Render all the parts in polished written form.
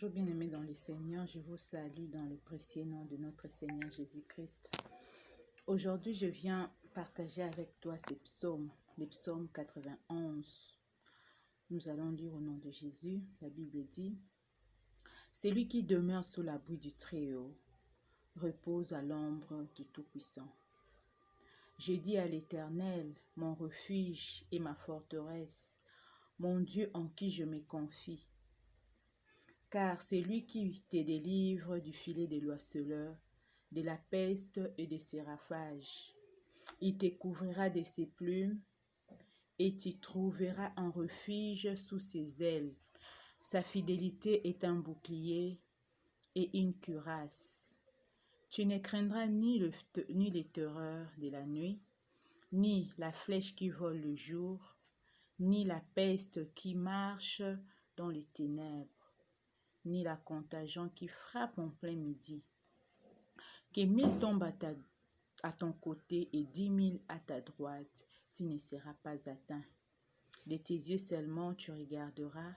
Bonjour bien-aimés dans le Seigneur, je vous salue dans le précieux nom de notre Seigneur Jésus-Christ. Aujourd'hui, je viens partager avec toi ces psaumes, les psaumes 91. Nous allons lire au nom de Jésus. La Bible dit, « Celui qui demeure sous l'abri du Très-Haut repose à l'ombre du Tout-Puissant. Je dis à l'Éternel, mon refuge et ma forteresse, mon Dieu en qui je me confie. Car c'est lui qui te délivre du filet des l'oiseleur, de la peste et de ses rafages. Il te couvrira de ses plumes et tu trouveras un refuge sous ses ailes. Sa fidélité est un bouclier et une cuirasse. Tu ne craindras ni les terreurs de la nuit, ni la flèche qui vole le jour, ni la peste qui marche dans les ténèbres, ni la contagion qui frappe en plein midi. Que 1000 tombent à ton côté et 10 000 à ta droite, tu ne seras pas atteint. De tes yeux seulement tu regarderas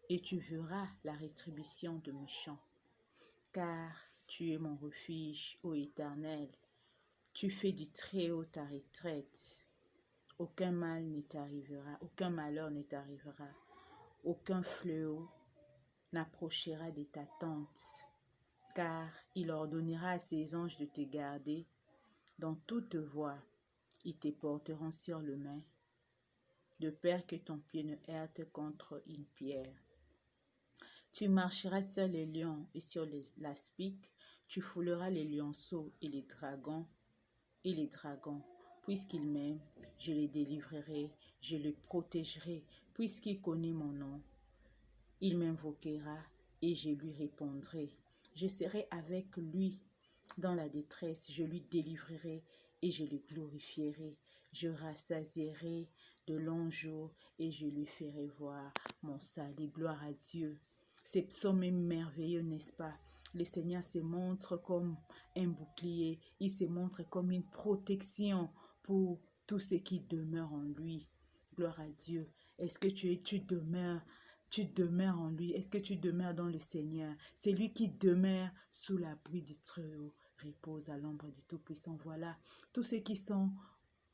et tu verras la rétribution de méchants. Car tu es mon refuge, ô Éternel, tu fais du Très-Haut ta retraite. Aucun mal ne t'arrivera, aucun malheur ne t'arrivera, aucun fléau n'approchera de ta tente, car il ordonnera à ses anges de te garder dans toute voie. Ils te porteront sur le main, de peur que ton pied ne heurte contre une pierre. Tu marcheras sur les lions et sur l'aspic, tu fouleras les lionceaux et les dragons, puisqu'il m'aime, je les délivrerai, je les protégerai, puisqu'il connaît mon nom. Il m'invoquera et je lui répondrai. Je serai avec lui dans la détresse, je lui délivrerai et je le glorifierai. Je rassasierai de longs jours et je lui ferai voir mon salut. Gloire à Dieu. Ces psaumes est merveilleux, n'est-ce pas? Le Seigneur se montre comme un bouclier, il se montre comme une protection pour tous ceux qui demeurent en lui. Gloire à Dieu. Est-ce que tu demeures en lui? Est-ce que tu demeures dans le Seigneur? C'est lui qui demeure sous l'abri du Très-Haut, repose à l'ombre du Tout-Puissant. Voilà, tous ceux qui sont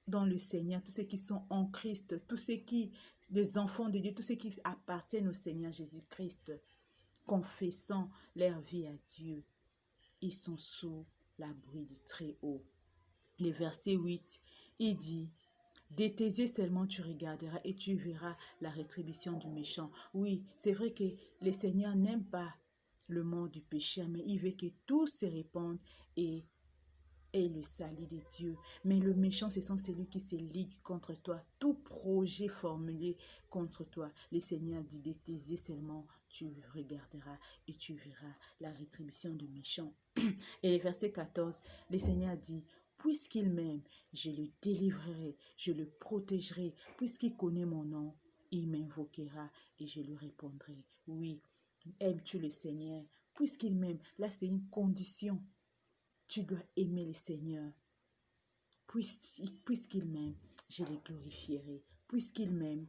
dans le Seigneur, tous ceux qui sont en Christ, les enfants de Dieu, tous ceux qui appartiennent au Seigneur Jésus-Christ, confessant leur vie à Dieu, ils sont sous l'abri du Très-Haut. Le verset 8, il dit, de tes yeux seulement tu regarderas et tu verras la rétribution du méchant. Oui, c'est vrai que le Seigneur n'aime pas le monde du péché, mais il veut que tout se répande et le salut de Dieu. Mais le méchant, ce sont celui qui se ligue contre toi, tout projet formulé contre toi. Le Seigneur dit, de tes yeux seulement tu regarderas et tu verras la rétribution du méchant. Et le verset 14, le Seigneur dit, puisqu'il m'aime, je le délivrerai, je le protégerai, puisqu'il connaît mon nom, il m'invoquera et je lui répondrai. Oui, aimes-tu le Seigneur? Puisqu'il m'aime, là c'est une condition. Tu dois aimer le Seigneur. Puisqu'il m'aime, je le glorifierai. Puisqu'il m'aime,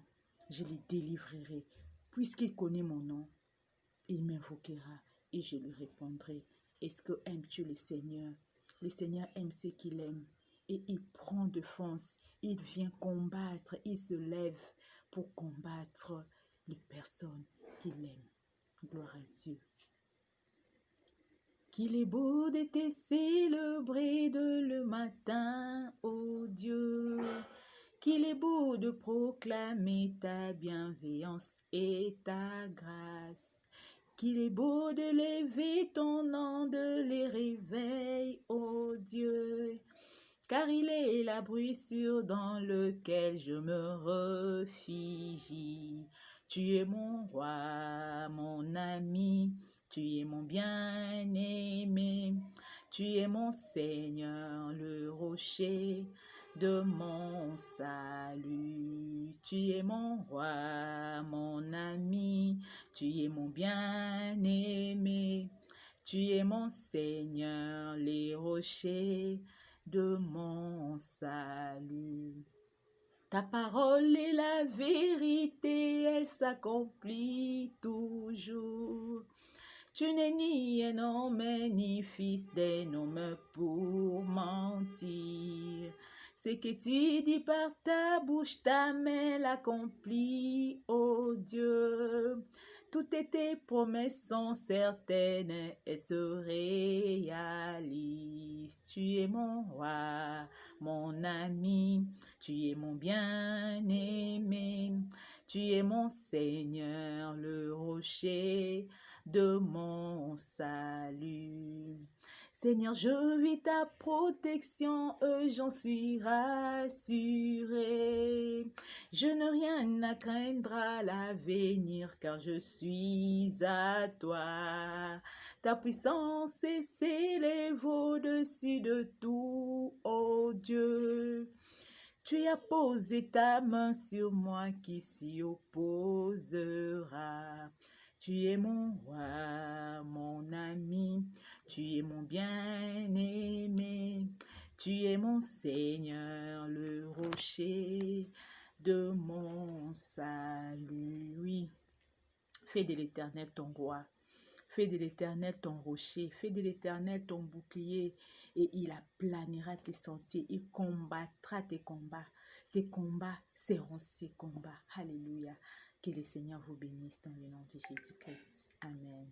je le délivrerai. Puisqu'il connaît mon nom, il m'invoquera et je lui répondrai. Est-ce que aimes-tu le Seigneur? Le Seigneur aime ce qu'il aime et il prend défense. Il vient combattre, il se lève pour combattre les personnes qu'il aime. Gloire à Dieu. Qu'il est beau de te célébrer de le matin, ô Dieu. Qu'il est beau de proclamer ta bienveillance et ta grâce. Qu'il est beau de lever ton nom, de les réveiller, ô Dieu. Car il est l'abri sûr dans lequel je me réfugie. Tu es mon roi, mon ami, tu es mon bien-aimé. Tu es mon Seigneur, le rocher de mon salut. Tu es mon roi, mon ami, tu es mon bien-aimé. Tu es mon Seigneur, les rochers de mon salut. Ta parole est la vérité, elle s'accomplit toujours. Tu n'es ni un homme ni fils d'un homme pour mentir. Ce que tu dis par ta bouche, ta main l'accomplit, ô Dieu. Toutes tes promesses sont certaines et se réalisent. Tu es mon roi, mon ami, tu es mon bien-aimé. Tu es mon Seigneur, le rocher de mon salut. Seigneur, je vis ta protection, j'en suis rassuré. Je n'ai rien à craindre à l'avenir, car je suis à toi. Ta puissance s'élève au-dessus de tout, ô Dieu. Tu as posé ta main sur moi, qui s'y opposera? Tu es mon roi, mon ami, tu es mon bien-aimé, tu es mon Seigneur, le rocher de mon salut. Oui, fais de l'Éternel ton roi. Fais de l'Éternel ton rocher, fais de l'Éternel ton bouclier, et il aplanira tes sentiers, il combattra tes combats. Tes combats seront ses combats. Alléluia. Que le Seigneur vous bénisse dans le nom de Jésus-Christ. Amen.